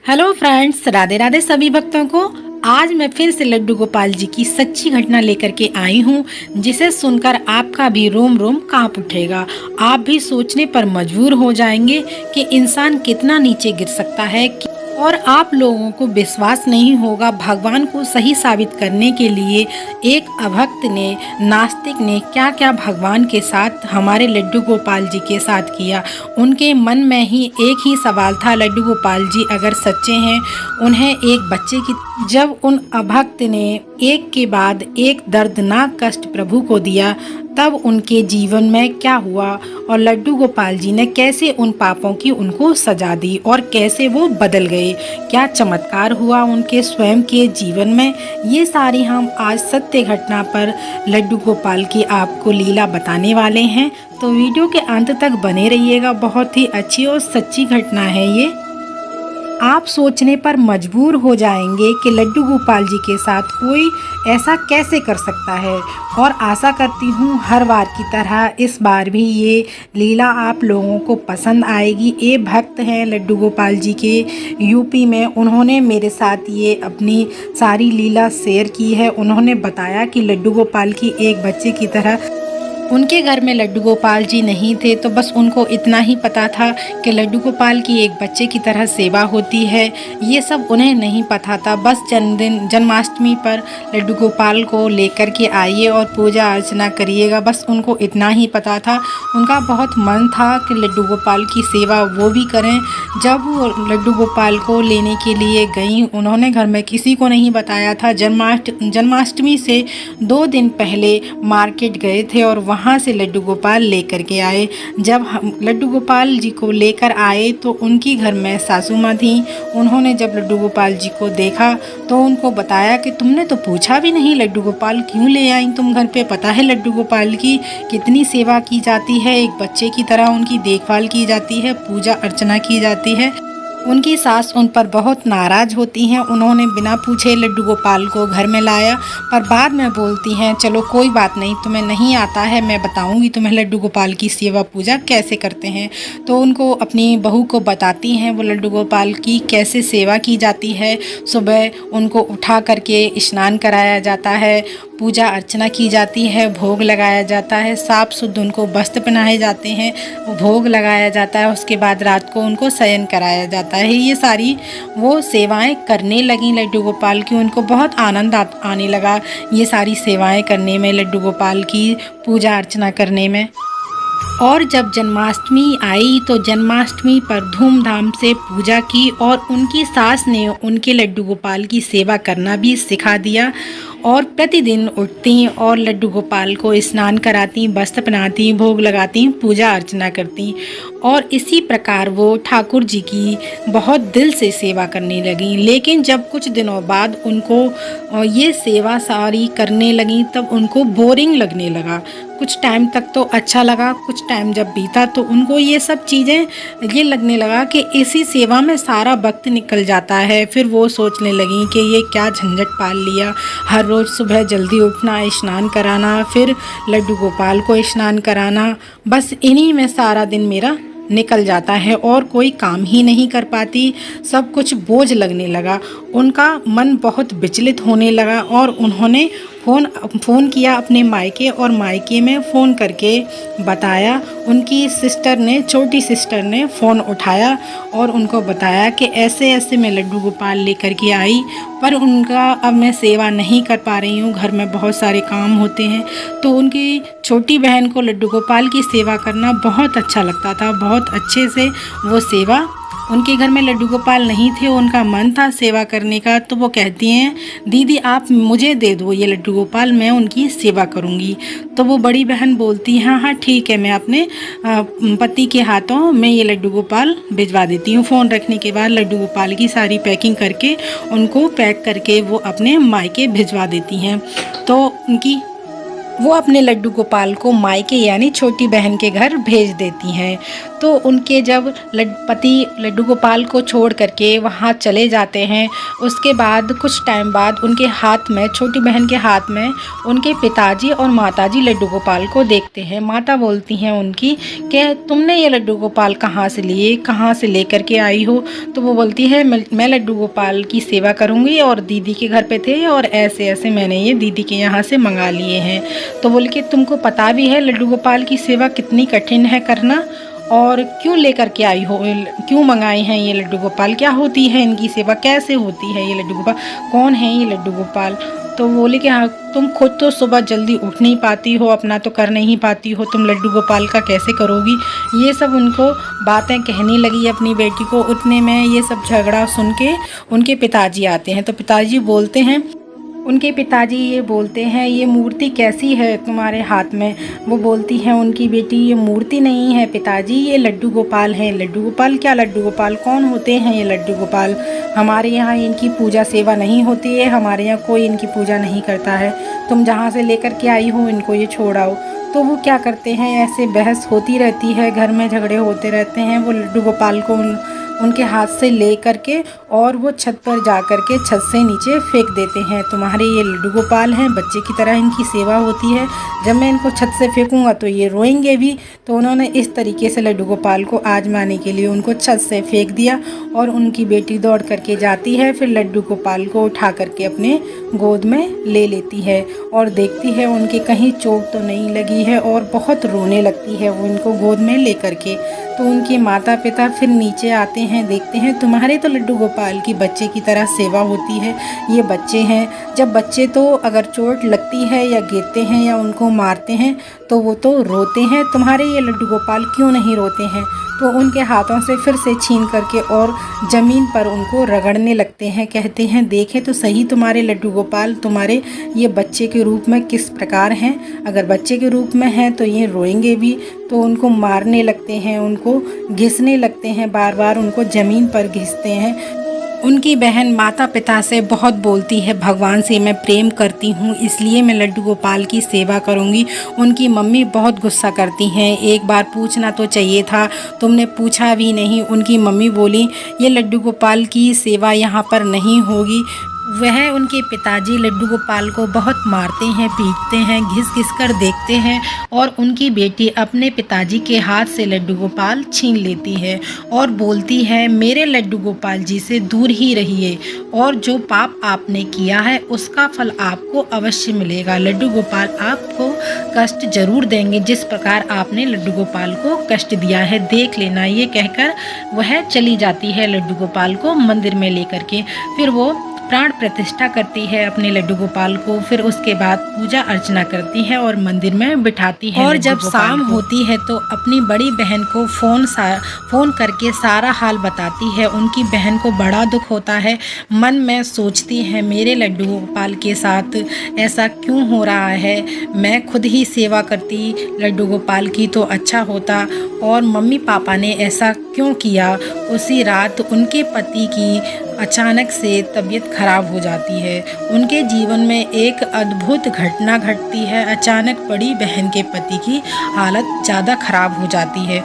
Hello friends, Radhe Radhe सभी भक्तों को। आज मैं फिर से लड्डू गोपाल जी की सच्ची घटना लेकर के आई हूँ, जिसे सुनकर आपका भी रोम रोम कांप उठेगा। आप भी सोचने पर मजबूर हो जाएंगे कि इंसान कितना नीचे गिर सकता है। और आप लोगों को विश्वास नहीं होगा, भगवान को सही साबित करने के लिए एक अभक्त ने, नास्तिक ने क्या क्या भगवान के साथ, हमारे लड्डू गोपाल जी के साथ किया। उनके मन में ही एक ही सवाल था, लड्डू गोपाल जी अगर सच्चे हैं, उन्हें एक बच्चे की। जब उन अभक्त ने एक के बाद एक दर्दनाक कष्ट प्रभु को दिया, तब उनके जीवन में क्या हुआ और लड्डू गोपाल जी ने कैसे उन पापों की उनको सजा दी और कैसे वो बदल गए, क्या चमत्कार हुआ उनके स्वयं के जीवन में, ये सारी हम आज सत्य घटना पर लड्डू गोपाल की आपको लीला बताने वाले हैं। तो वीडियो के अंत तक बने रहिएगा, बहुत ही अच्छी और सच्ची घटना है ये। आप सोचने पर मजबूर हो जाएंगे कि लड्डू गोपाल जी के साथ कोई ऐसा कैसे कर सकता है। और आशा करती हूँ हर बार की तरह इस बार भी ये लीला आप लोगों को पसंद आएगी। ये भक्त हैं लड्डू गोपाल जी के यूपी में, उन्होंने मेरे साथ ये अपनी सारी लीला शेयर की है। उन्होंने बताया कि लड्डू गोपाल की एक बच्चे की तरह, उनके घर में लड्डू गोपाल जी नहीं थे, तो बस उनको इतना ही पता था कि लड्डू गोपाल की एक बच्चे की तरह सेवा होती है। ये सब उन्हें नहीं पता था। बस जन्माष्टमी पर लड्डू गोपाल को लेकर के आइए और पूजा अर्चना करिएगा, बस उनको इतना ही पता था। उनका बहुत मन था कि लड्डू गोपाल की सेवा वो भी करें। जब वो लड्डू गोपाल को लेने के लिए गई, उन्होंने घर में किसी को नहीं बताया था। जन्माष्टमी से 2 दिन पहले मार्केट गए थे और वहाँ से लड्डू गोपाल लेकर के आए। जब हम लड्डू गोपाल जी को लेकर आए तो उनकी घर में सासू माँ थी। उन्होंने जब लड्डू गोपाल जी को देखा तो उनको बताया कि तुमने तो पूछा भी नहीं, लड्डू गोपाल क्यों ले आई तुम घर पे। पता है लड्डू गोपाल की कितनी सेवा की जाती है, एक बच्चे की तरह उनकी देखभाल की जाती है, पूजा अर्चना की जाती है। उनकी सास उन पर बहुत नाराज़ होती हैं। उन्होंने बिना पूछे लड्डू गोपाल को घर में लाया, पर बाद में बोलती हैं चलो कोई बात नहीं, तुम्हें नहीं आता है, मैं बताऊंगी तुम्हें लड्डू गोपाल की सेवा पूजा कैसे करते हैं। तो उनको, अपनी बहू को बताती हैं वो लड्डू गोपाल की कैसे सेवा की जाती है। सुबह उनको उठा करके स्नान कराया जाता है, पूजा अर्चना की जाती है, भोग लगाया जाता है, साफ शुद्ध उनको वस्त्र पहनाए जाते हैं, भोग लगाया जाता है। उसके बाद रात को उनको शयन कराया जाता है। ये सारी वो सेवाएं करने लगी लड्डू गोपाल की। उनको बहुत आनंद आने लगा ये सारी सेवाएं करने में, लड्डू गोपाल की पूजा अर्चना करने में। और जब जन्माष्टमी आई तो जन्माष्टमी पर धूमधाम से पूजा की और उनकी सास ने उनके लड्डू गोपाल की सेवा करना भी सिखा दिया। और प्रतिदिन उठती और लड्डू गोपाल को स्नान कराती, वस्त्र पहनाती, भोग लगाती, पूजा अर्चना करती। और इसी प्रकार वो ठाकुर जी की बहुत दिल से सेवा करने लगी। लेकिन जब कुछ दिनों बाद उनको ये सेवा सारी करने लगी, तब उनको बोरिंग लगने लगा। कुछ टाइम तक तो अच्छा लगा, कुछ टाइम जब बीता तो उनको ये सब चीज़ें ये लगने लगा कि इसी सेवा में सारा वक्त निकल जाता है। फिर वो सोचने लगी कि ये क्या झंझट पाल लिया, हर रोज़ सुबह जल्दी उठना, स्नान कराना, फिर लड्डू गोपाल को स्नान कराना, बस इन्हीं में सारा दिन मेरा निकल जाता है और कोई काम ही नहीं कर पाती। सब कुछ बोझ लगने लगा। उनका मन बहुत विचलित होने लगा और उन्होंने फ़ोन किया अपने मायके, और मायके में फ़ोन करके बताया। उनकी सिस्टर ने, छोटी सिस्टर ने फ़ोन उठाया और उनको बताया कि ऐसे ऐसे मैं लड्डू गोपाल लेकर के आई, पर उनका अब मैं सेवा नहीं कर पा रही हूँ, घर में बहुत सारे काम होते हैं। तो उनकी छोटी बहन को लड्डू गोपाल की सेवा करना बहुत अच्छा लगता था, बहुत अच्छे से वो सेवा। उनके घर में लड्डू गोपाल नहीं थे, उनका मन था सेवा करने का। तो वो कहती हैं दीदी आप मुझे दे दो ये लड्डू गोपाल, मैं उनकी सेवा करूंगी। तो वो बड़ी बहन बोलती हैं हाँ ठीक है, मैं अपने पति के हाथों में ये लड्डू गोपाल भिजवा देती हूँ। फ़ोन रखने के बाद लड्डू गोपाल की सारी पैकिंग करके उनको पैक करके वो अपने मायके भिजवा देती हैं। तो उनकी वो अपने लड्डू गोपाल को मायके यानी छोटी बहन के घर भेज देती हैं। तो उनके जब पति लड्डू गोपाल को छोड़ करके वहाँ चले जाते हैं, उसके बाद कुछ टाइम बाद उनके हाथ में, छोटी बहन के हाथ में, उनके पिताजी और माताजी लड्डू गोपाल को देखते हैं। माता बोलती हैं उनकी कि तुमने ये लड्डू गोपाल कहाँ से लिए, कहाँ से लेकर के आई हो? तो वो बोलती है मैं लड्डू गोपाल की सेवा करूँगी और दीदी के घर पे थे और ऐसे ऐसे मैंने ये दीदी के यहाँ से मंगा लिए हैं। तो बोले कि तुमको पता भी है लड्डू गोपाल की सेवा कितनी कठिन है करना, और क्यों लेकर के आई हो, क्यों मंगाए हैं ये लड्डू गोपाल, क्या होती है इनकी सेवा, कैसे होती है ये लड्डू गोपाल, कौन है ये लड्डू गोपाल? तो बोले कि हाँ, तुम खुद तो सुबह जल्दी उठ नहीं पाती हो, अपना तो कर नहीं पाती हो, तुम लड्डू गोपाल का कैसे करोगी? ये सब उनको बातें कहने लगी अपनी बेटी को। उतने में ये सब झगड़ा सुन के उनके पिताजी आते हैं। तो पिताजी बोलते हैं, उनके पिताजी ये बोलते हैं ये मूर्ति कैसी है तुम्हारे हाथ में? वो बोलती है उनकी बेटी ये मूर्ति नहीं है पिताजी, ये लड्डू गोपाल हैं। लड्डू गोपाल? क्या लड्डू गोपाल? कौन होते हैं ये लड्डू गोपाल? हमारे यहाँ इनकी पूजा सेवा नहीं होती है, हमारे यहाँ कोई इनकी पूजा नहीं करता है, तुम जहाँ से लेकर के आई हो इनको ये छोड़ाओ। तो वो क्या करते हैं, ऐसे बहस होती रहती है, घर में झगड़े होते रहते हैं। वो लड्डू गोपाल को उनके हाथ से ले करके और वो छत पर जा कर के छत से नीचे फेंक देते हैं। तुम्हारे ये लड्डू गोपाल हैं, बच्चे की तरह इनकी सेवा होती है, जब मैं इनको छत से फेंकूंगा तो ये रोएंगे भी। तो उन्होंने इस तरीके से लड्डू गोपाल को आजमाने के लिए उनको छत से फेंक दिया और उनकी बेटी दौड़ करके जाती है, फिर लड्डू गोपाल को उठा करके अपने गोद में ले लेती है और देखती है उनके कहीं चोट तो नहीं लगी है, और बहुत रोने लगती है वो इनको गोद में ले करके। तो उनके माता पिता फिर नीचे आते हैं, देखते हैं तुम्हारे तो लड्डू गोपाल की बच्चे की तरह सेवा होती है, ये बच्चे हैं, जब बच्चे तो अगर चोट लगती है या गिरते हैं या उनको मारते हैं तो वो तो रोते हैं, तुम्हारे ये लड्डू गोपाल क्यों नहीं रोते हैं? तो उनके हाथों से फिर से छीन करके और ज़मीन पर उनको रगड़ने लगते हैं। कहते हैं देखें तो सही तुम्हारे लड्डू गोपाल तुम्हारे ये बच्चे के रूप में किस प्रकार हैं, अगर बच्चे के रूप में हैं तो ये रोएंगे भी। तो उनको मारने लगते हैं, उनको घिसने लगते हैं, बार बार उनको ज़मीन पर घिसते हैं। उनकी बहन माता पिता से बहुत बोलती है, भगवान से मैं प्रेम करती हूँ इसलिए मैं लड्डू गोपाल की सेवा करूँगी। उनकी मम्मी बहुत गुस्सा करती हैं, एक बार पूछना तो चाहिए था, तुमने पूछा भी नहीं। उनकी मम्मी बोली ये लड्डू गोपाल की सेवा यहाँ पर नहीं होगी। वह उनके पिताजी लड्डू गोपाल को बहुत मारते हैं, पीटते हैं, घिस घिस कर देखते हैं और उनकी बेटी अपने पिताजी के हाथ से लड्डू गोपाल छीन लेती है और बोलती है मेरे लड्डू गोपाल जी से दूर ही रहिए और जो पाप आपने किया है उसका फल आपको अवश्य मिलेगा। लड्डू गोपाल आपको कष्ट जरूर देंगे जिस प्रकार आपने लड्डू गोपाल को कष्ट दिया है, देख लेना। ये कहकर वह चली जाती है लड्डू गोपाल को मंदिर में लेकर के। फिर वो प्राण प्रतिष्ठा करती है अपने लड्डू गोपाल को, फिर उसके बाद पूजा अर्चना करती है और मंदिर में बिठाती है। और जब शाम होती है तो अपनी बड़ी बहन को फ़ोन करके सारा हाल बताती है। उनकी बहन को बड़ा दुख होता है, मन में सोचती है मेरे लड्डू गोपाल के साथ ऐसा क्यों हो रहा है, मैं खुद ही सेवा करती लड्डू गोपाल की तो अच्छा होता, और मम्मी पापा ने ऐसा क्यों किया। उसी रात उनके पति की अचानक से तबीयत खराब हो जाती है। उनके जीवन में एक अद्भुत घटना घटती है। अचानक बड़ी बहन के पति की हालत ज़्यादा खराब हो जाती है।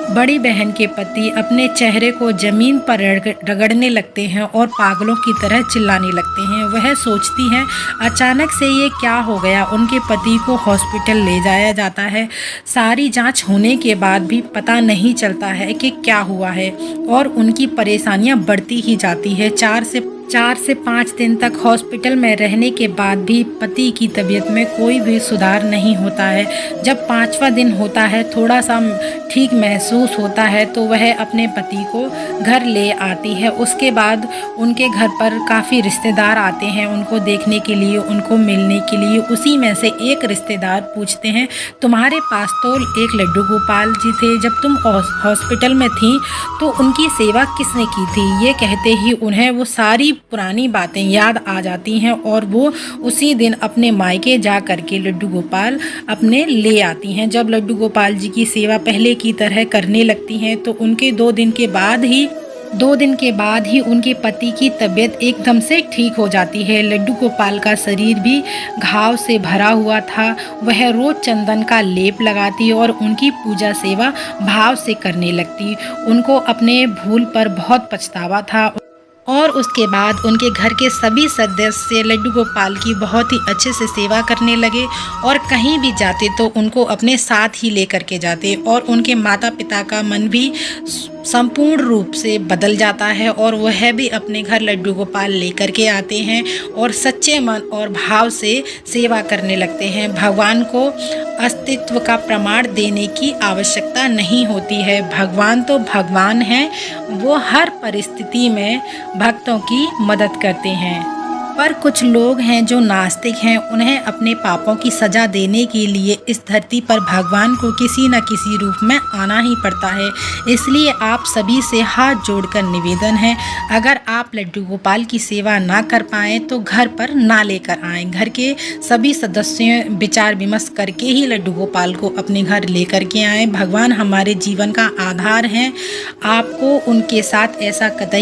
बड़ी बहन के पति अपने चेहरे को ज़मीन पर रगड़ने लगते हैं और पागलों की तरह चिल्लाने लगते हैं। वह सोचती हैं अचानक से ये क्या हो गया। उनके पति को हॉस्पिटल ले जाया जाता है। सारी जांच होने के बाद भी पता नहीं चलता है कि क्या हुआ है और उनकी परेशानियां बढ़ती ही जाती है। 4 से 5 दिन तक हॉस्पिटल में रहने के बाद भी पति की तबीयत में कोई भी सुधार नहीं होता है। जब 5वां दिन होता है, थोड़ा सा ठीक महसूस होता है तो वह अपने पति को घर ले आती है। उसके बाद उनके घर पर काफ़ी रिश्तेदार आते हैं उनको देखने के लिए, उनको मिलने के लिए। उसी में से एक रिश्तेदार पूछते हैं तुम्हारे पास तो एक लड्डू गोपाल जी थे, जब तुम हॉस्पिटल में थी तो उनकी सेवा किसने की थी। ये कहते ही उन्हें वो सारी पुरानी बातें याद आ जाती हैं और वो उसी दिन अपने मायके जा करके लड्डू गोपाल अपने ले आती हैं। जब लड्डू गोपाल जी की सेवा पहले की तरह करने लगती हैं तो उनके 2 दिन के बाद ही 2 दिन के बाद ही उनके पति की तबीयत एकदम से ठीक हो जाती है। लड्डू गोपाल का शरीर भी घाव से भरा हुआ था। वह रोज़ चंदन का लेप लगाती और उनकी पूजा सेवा भाव से करने लगती। उनको अपने भूल पर बहुत पछतावा था और उसके बाद उनके घर के सभी सदस्य लड्डू गोपाल की बहुत ही अच्छे से सेवा करने लगे और कहीं भी जाते तो उनको अपने साथ ही लेकर के जाते और उनके माता पिता का मन भी संपूर्ण रूप से बदल जाता है और वह भी अपने घर लड्डू गोपाल लेकर के आते हैं और सच्चे मन और भाव से सेवा करने लगते हैं। भगवान को अस्तित्व का प्रमाण देने की आवश्यकता नहीं होती है। भगवान तो भगवान हैं, वो हर परिस्थिति में भक्तों की मदद करते हैं। पर कुछ लोग हैं जो नास्तिक हैं, उन्हें अपने पापों की सज़ा देने के लिए इस धरती पर भगवान को किसी न किसी रूप में आना ही पड़ता है। इसलिए आप सभी से हाथ जोड़कर निवेदन है, अगर आप लड्डू गोपाल की सेवा ना कर पाएँ तो घर पर ना लेकर आएँ। घर के सभी सदस्यों विचार विमर्श करके ही लड्डू गोपाल को अपने घर लेकर के आएँ। भगवान हमारे जीवन का आधार हैं, आपको उनके साथ ऐसा कतई